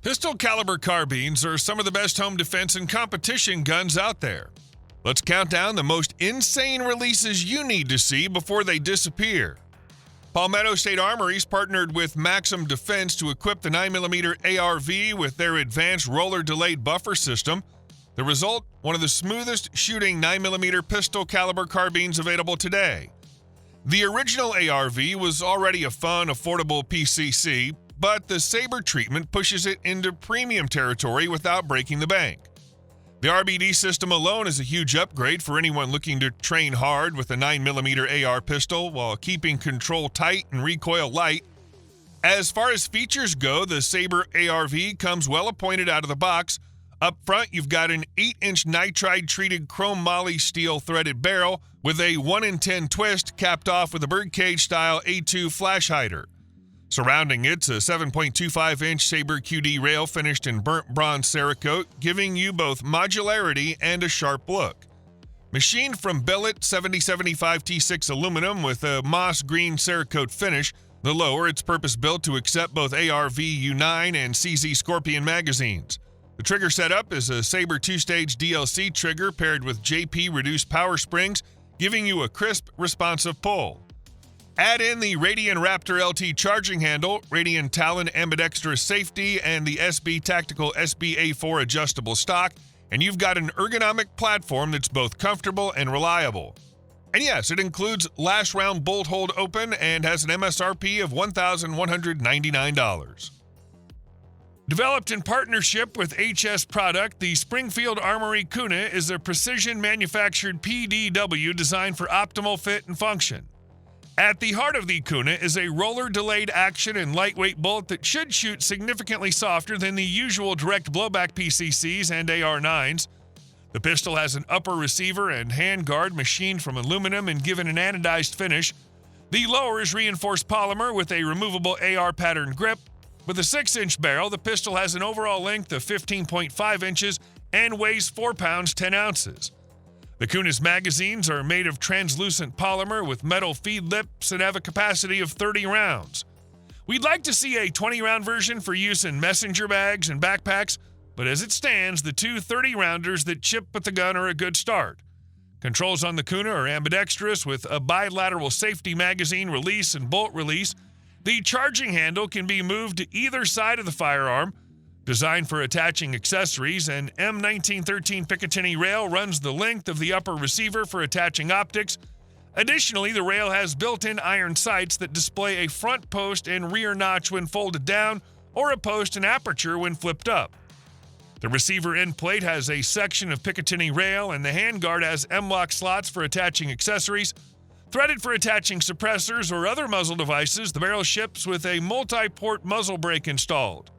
Pistol caliber carbines are some of the best home defense and competition guns out there. Let's count down the most insane releases you need to see before they disappear. Palmetto State Armories partnered with Maxim Defense to equip the 9mm ARV with their advanced roller-delayed buffer system. The result, one of the smoothest shooting 9mm pistol caliber carbines available today. The original ARV was already a fun, affordable PCC, but the Saber treatment pushes it into premium territory without breaking the bank. The RBD system alone is a huge upgrade for anyone looking to train hard with a 9mm AR pistol while keeping control tight and recoil light. As far as features go, the Saber ARV comes well appointed out of the box. Up front, you've got an 8-inch nitride-treated chrome moly steel threaded barrel with a 1-in-10 twist capped off with a birdcage-style A2 flash hider. Surrounding it's a 7.25-inch Saber QD rail finished in burnt bronze Cerakote, giving you both modularity and a sharp look. Machined from billet 7075 T6 aluminum with a moss green Cerakote finish, the lower it's purpose-built to accept both ARV U9 and CZ Scorpion magazines. The trigger setup is a Saber 2-stage DLC trigger paired with JP reduced power springs, giving you a crisp, responsive pull. Add in the Radian Raptor LT charging handle, Radian Talon ambidextrous safety, and the SB Tactical SB-A4 adjustable stock, and you've got an ergonomic platform that's both comfortable and reliable. And yes, it includes last round bolt hold open and has an MSRP of $1,199. Developed in partnership with HS Product, the Springfield Armory Kuna is a precision-manufactured PDW designed for optimal fit and function. At the heart of the Kuna is a roller-delayed action and lightweight bullet that should shoot significantly softer than the usual direct blowback PCCs and AR-9s. The pistol has an upper receiver and handguard machined from aluminum and given an anodized finish. The lower is reinforced polymer with a removable AR pattern grip. With a 6-inch barrel, the pistol has an overall length of 15.5 inches and weighs 4 pounds 10 ounces. The Kuna's magazines are made of translucent polymer with metal feed lips and have a capacity of 30 rounds. We'd like to see a 20-round version for use in messenger bags and backpacks, but as it stands, the two 30-rounders that chip with the gun are a good start. Controls on the Kuna are ambidextrous with a bilateral safety magazine release and bolt release. The charging handle can be moved to either side of the firearm. Designed for attaching accessories, an M1913 Picatinny rail runs the length of the upper receiver for attaching optics. Additionally, the rail has built-in iron sights that display a front post and rear notch when folded down, or a post and aperture when flipped up. The receiver end plate has a section of Picatinny rail, and the handguard has M-lock slots for attaching accessories. Threaded for attaching suppressors or other muzzle devices, the barrel ships with a multi-port muzzle brake installed.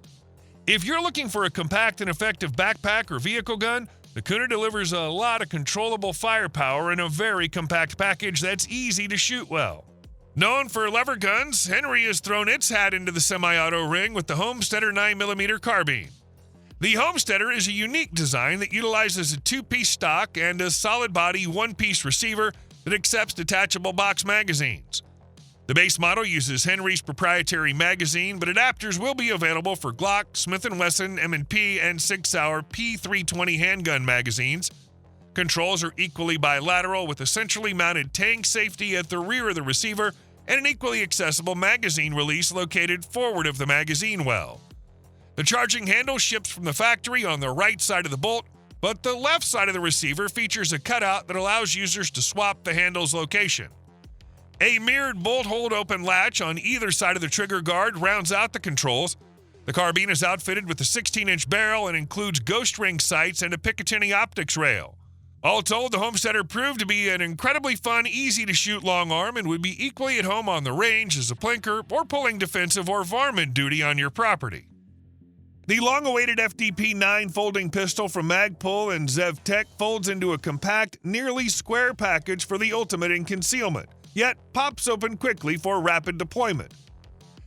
If you're looking for a compact and effective backpack or vehicle gun, the Kuna delivers a lot of controllable firepower in a very compact package that's easy to shoot well. Known for lever guns, Henry has thrown its hat into the semi-auto ring with the Homesteader 9mm carbine. The Homesteader is a unique design that utilizes a 2-piece stock and a solid-body 1-piece receiver that accepts detachable box magazines. The base model uses Henry's proprietary magazine, but adapters will be available for Glock, Smith & Wesson, M&P, and Sig Sauer P320 handgun magazines. Controls are equally bilateral with a centrally mounted tank safety at the rear of the receiver and an equally accessible magazine release located forward of the magazine well. The charging handle ships from the factory on the right side of the bolt, but the left side of the receiver features a cutout that allows users to swap the handle's location. A mirrored bolt hold open latch on either side of the trigger guard rounds out the controls. The carbine is outfitted with a 16-inch barrel and includes ghost ring sights and a Picatinny optics rail. All told, the Homesteader proved to be an incredibly fun, easy-to-shoot long arm and would be equally at home on the range as a plinker or pulling defensive or varmint duty on your property. The long-awaited FDP9 folding pistol from Magpul and Zev Tech folds into a compact, nearly square package for the ultimate in concealment, yet pops open quickly for rapid deployment.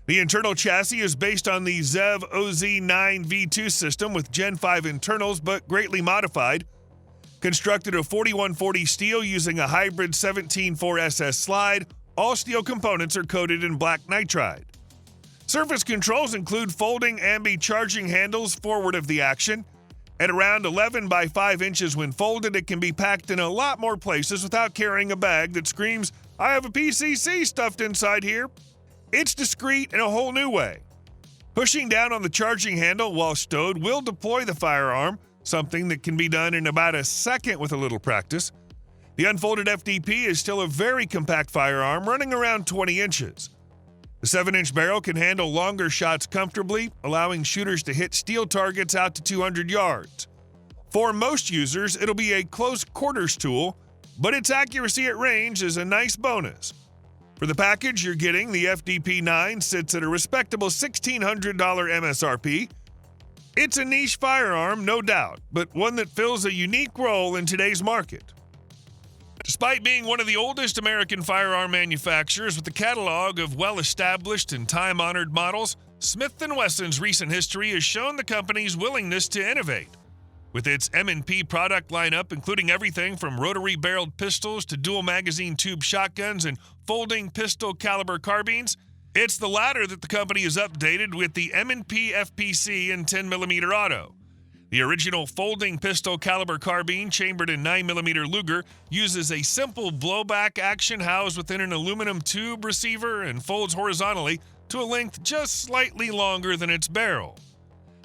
The internal chassis is based on the Zev OZ9 V2 system with Gen 5 internals but greatly modified. Constructed of 4140 steel using a hybrid 17.4 SS slide, all steel components are coated in black nitride. Surface controls include folding ambi charging handles forward of the action. At around 11 by 5 inches when folded, it can be packed in a lot more places without carrying a bag that screams, "I have a PCC stuffed inside here." It's discreet in a whole new way. Pushing down on the charging handle while stowed will deploy the firearm, something that can be done in about a second with a little practice. The unfolded FDP is still a very compact firearm, running around 20 inches. The 7-inch barrel can handle longer shots comfortably, allowing shooters to hit steel targets out to 200 yards. For most users, it'll be a close quarters tool, but its accuracy at range is a nice bonus. For the package you're getting, the FDP9 sits at a respectable $1,600 MSRP. It's a niche firearm, no doubt, but one that fills a unique role in today's market. Despite being one of the oldest American firearm manufacturers with a catalog of well-established and time-honored models, Smith & Wesson's recent history has shown the company's willingness to innovate. With its M&P product lineup, including everything from rotary-barreled pistols to dual-magazine tube shotguns and folding pistol-caliber carbines, it's the latter that the company has updated with the M&P FPC and 10mm auto. The original folding pistol-caliber carbine, chambered in 9mm Luger, uses a simple blowback action housed within an aluminum tube receiver and folds horizontally to a length just slightly longer than its barrel.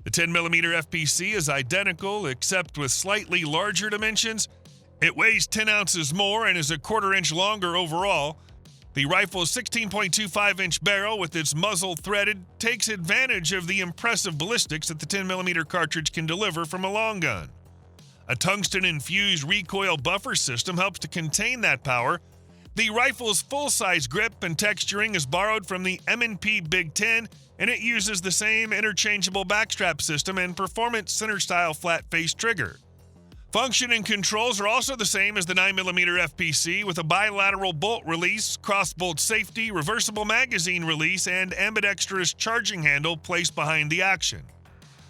The 10mm FPC is identical, except with slightly larger dimensions. It weighs 10 ounces more and is a quarter-inch longer overall. The rifle's 16.25-inch barrel, with its muzzle threaded, takes advantage of the impressive ballistics that the 10mm cartridge can deliver from a long gun. A tungsten-infused recoil buffer system helps to contain that power. The rifle's full-size grip and texturing is borrowed from the M&P Big 10, and it uses the same interchangeable backstrap system and performance center-style flat-face trigger. Function and controls are also the same as the 9mm FPC, with a bilateral bolt release, cross-bolt safety, reversible magazine release, and ambidextrous charging handle placed behind the action.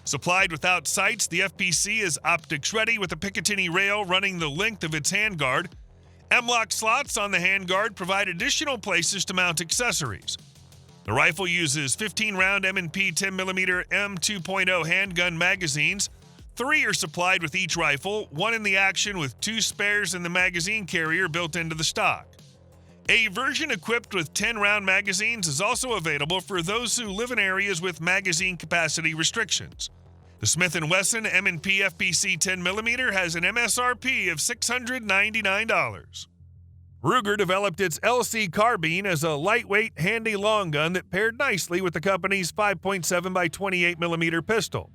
Supplied without sights, the FPC is optics-ready with a Picatinny rail running the length of its handguard. M-lock slots on the handguard provide additional places to mount accessories. The rifle uses 15-round M&P 10mm M2.0 handgun magazines. 3 are supplied with each rifle, 1 in the action with 2 spares in the magazine carrier built into the stock. A version equipped with 10-round magazines is also available for those who live in areas with magazine capacity restrictions. The Smith & Wesson M&P FPC 10mm has an MSRP of $699. Ruger developed its LC Carbine as a lightweight, handy long gun that paired nicely with the company's 5.7 by 28mm pistol.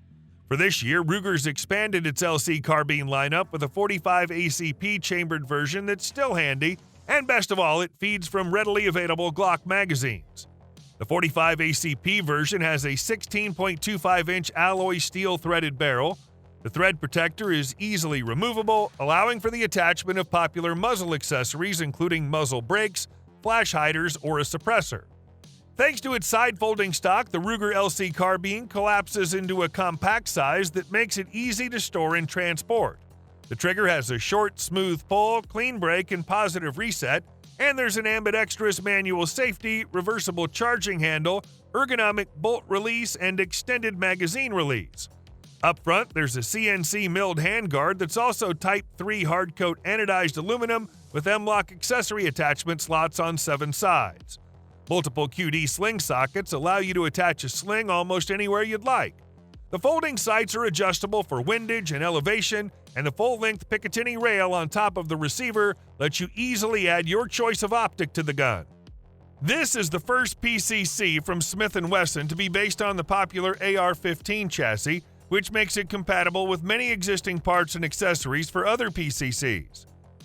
For this year, Ruger's expanded its LC Carbine lineup with a 45 ACP chambered version that's still handy, and best of all, it feeds from readily available Glock magazines. The 45 ACP version has a 16.25-inch alloy steel threaded barrel. The thread protector is easily removable, allowing for the attachment of popular muzzle accessories including muzzle brakes, flash hiders, or a suppressor. Thanks to its side-folding stock, the Ruger LC Carbine collapses into a compact size that makes it easy to store and transport. The trigger has a short, smooth pull, clean break, and positive reset, and there's an ambidextrous manual safety, reversible charging handle, ergonomic bolt release, and extended magazine release. Up front, there's a CNC milled handguard that's also Type 3 hardcoat anodized aluminum with M-lock accessory attachment slots on 7 sides. Multiple QD sling sockets allow you to attach a sling almost anywhere you'd like. The folding sights are adjustable for windage and elevation, and the full-length Picatinny rail on top of the receiver lets you easily add your choice of optic to the gun. This is the first PCC from Smith & Wesson to be based on the popular AR-15 chassis, which makes it compatible with many existing parts and accessories for other PCCs.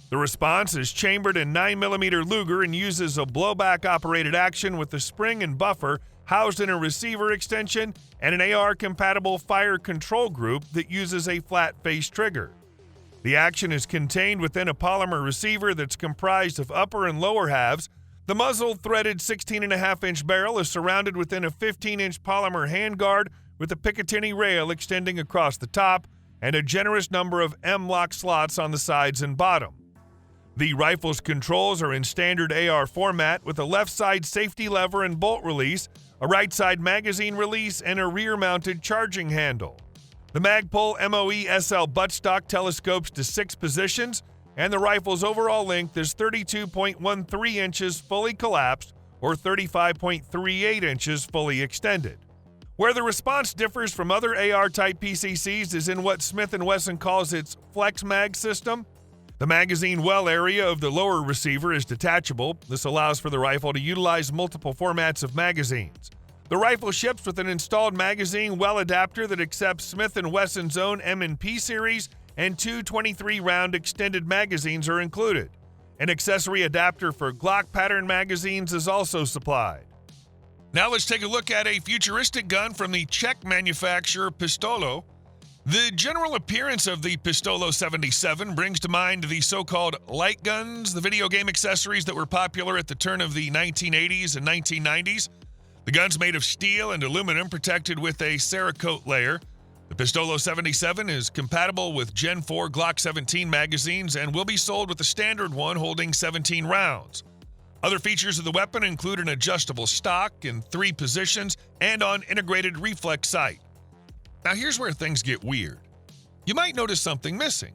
The response is chambered in 9mm Luger and uses a blowback-operated action with the spring and buffer housed in a receiver extension and an AR-compatible fire control group that uses a flat-face trigger. The action is contained within a polymer receiver that's comprised of upper and lower halves. The muzzle-threaded 16.5-inch barrel is surrounded within a 15-inch polymer handguard with a Picatinny rail extending across the top and a generous number of M-lock slots on the sides and bottom. The rifle's controls are in standard AR format with a left side safety lever and bolt release, a right-side magazine release, and a rear-mounted charging handle. The Magpul MOE SL buttstock telescopes to 6 positions, and the rifle's overall length is 32.13 inches fully collapsed or 35.38 inches fully extended. Where the response differs from other AR-type PCCs is in what Smith & Wesson calls its Flex Mag system. The magazine well area of the lower receiver is detachable. This allows for the rifle to utilize multiple formats of magazines. The rifle ships with an installed magazine well adapter that accepts Smith & Wesson's own M&P series, and 2 23-round extended magazines are included. An accessory adapter for Glock pattern magazines is also supplied. Now let's take a look at a futuristic gun from the Czech manufacturer Pistolo. The general appearance of the Pistolo 77 brings to mind the so-called light guns, the video game accessories that were popular at the turn of the 1980s and 1990s. The gun's made of steel and aluminum protected with a Cerakote layer. The Pistolo 77 is compatible with Gen 4 Glock 17 magazines and will be sold with a standard one holding 17 rounds. Other features of the weapon include an adjustable stock in 3 positions and on integrated reflex sight. Now here's where things get weird. You might notice something missing.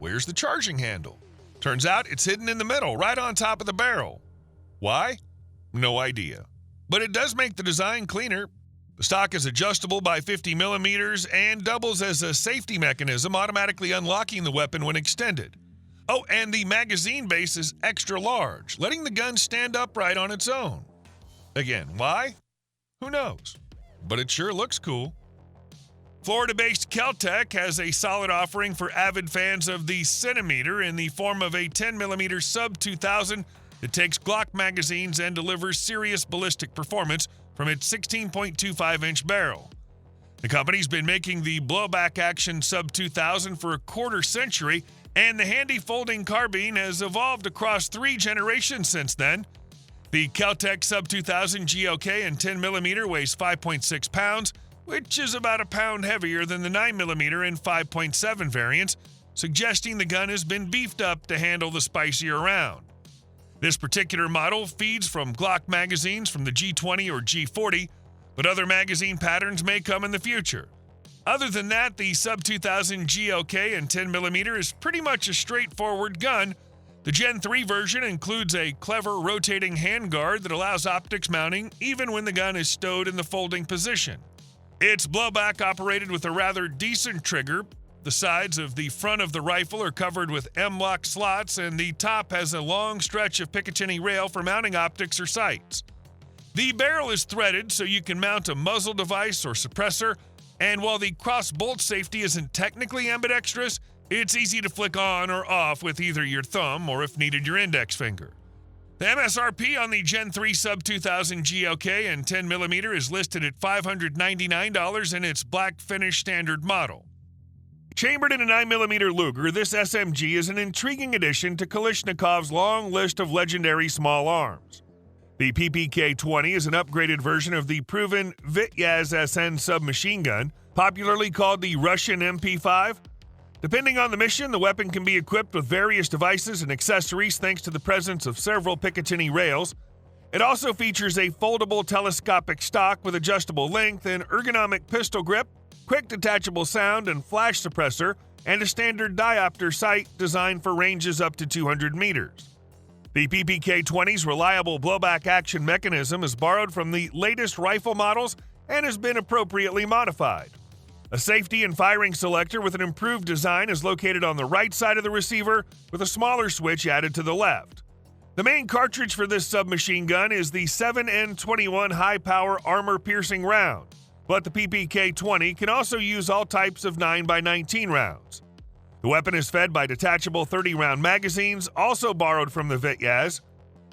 Where's the charging handle? Turns out it's hidden in the middle, right on top of the barrel. Why? No idea. But it does make the design cleaner. The stock is adjustable by 50 millimeters and doubles as a safety mechanism, automatically unlocking the weapon when extended. Oh, and the magazine base is extra large, letting the gun stand upright on its own. Again, why? Who knows? But it sure looks cool. Florida-based Kel-Tec has a solid offering for avid fans of the Centimeter in the form of a 10mm Sub-2000 that takes Glock magazines and delivers serious ballistic performance from its 16.25-inch barrel. The company's been making the blowback action Sub-2000 for a quarter century, and the handy folding carbine has evolved across 3 generations since then. The Kel-Tec Sub-2000 GOK in 10mm weighs 5.6 pounds, which is about a pound heavier than the 9mm and 5.7 variants, suggesting the gun has been beefed up to handle the spicier round. This particular model feeds from Glock magazines from the G20 or G40, but other magazine patterns may come in the future. Other than that, the Sub-2000 GOK in 10mm is pretty much a straightforward gun. The Gen 3 version includes a clever rotating handguard that allows optics mounting even when the gun is stowed in the folding position. It's blowback operated with a rather decent trigger. The sides of the front of the rifle are covered with M-lock slots, and the top has a long stretch of Picatinny rail for mounting optics or sights. The barrel is threaded so you can mount a muzzle device or suppressor, and while the cross-bolt safety isn't technically ambidextrous, it's easy to flick on or off with either your thumb or, if needed, your index finger. The MSRP on the Gen 3 Sub-2000 GOK in 10mm is listed at $599 in its black finish standard model. Chambered in a 9mm Luger, this SMG is an intriguing addition to Kalashnikov's long list of legendary small arms. The PPK-20 is an upgraded version of the proven Vityaz SN submachine gun, popularly called the Russian MP5. Depending on the mission, the weapon can be equipped with various devices and accessories thanks to the presence of several Picatinny rails. It also features a foldable telescopic stock with adjustable length and ergonomic pistol grip, quick detachable sound and flash suppressor, and a standard diopter sight designed for ranges up to 200 meters. The PPK-20's reliable blowback action mechanism is borrowed from the latest rifle models and has been appropriately modified. A safety and firing selector with an improved design is located on the right side of the receiver, with a smaller switch added to the left. The main cartridge for this submachine gun is the 7N21 high-power armor-piercing round, but the PPK-20 can also use all types of 9x19 rounds. The weapon is fed by detachable 30-round magazines, also borrowed from the Vityaz.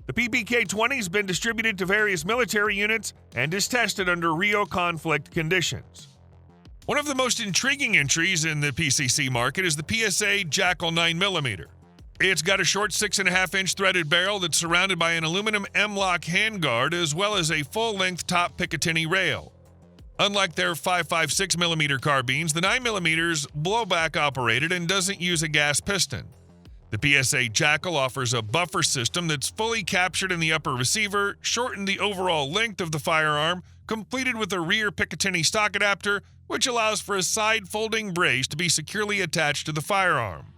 The PPK-20 has been distributed to various military units and is tested under real conflict conditions. One of the most intriguing entries in the PCC market is the PSA Jackal 9mm. It's got a short 6.5-inch threaded barrel that's surrounded by an aluminum M-lock handguard as well as a full-length top Picatinny rail. Unlike their 5.56mm carbines, the 9mm's blowback operated and doesn't use a gas piston. The PSA Jackal offers a buffer system that's fully captured in the upper receiver, shortened the overall length of the firearm, completed with a rear Picatinny stock adapter, which allows for a side folding brace to be securely attached to the firearm.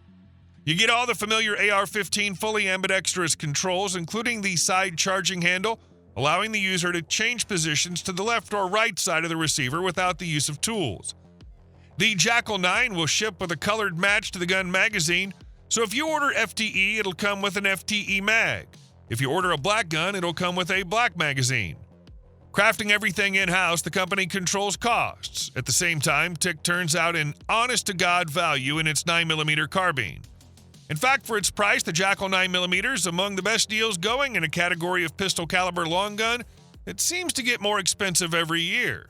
You get all the familiar AR-15 fully ambidextrous controls, including the side charging handle, allowing the user to change positions to the left or right side of the receiver without the use of tools. The Jackal 9 will ship with a colored match to the gun magazine, so if you order FTE, it'll come with an FTE mag. If you order a black gun, it'll come with a black magazine. Crafting everything in-house, the company controls costs. At the same time, TIC turns out an honest-to-God value in its 9mm carbine. In fact, for its price, the Jackal 9mm is among the best deals going in a category of pistol caliber long gun that seems to get more expensive every year.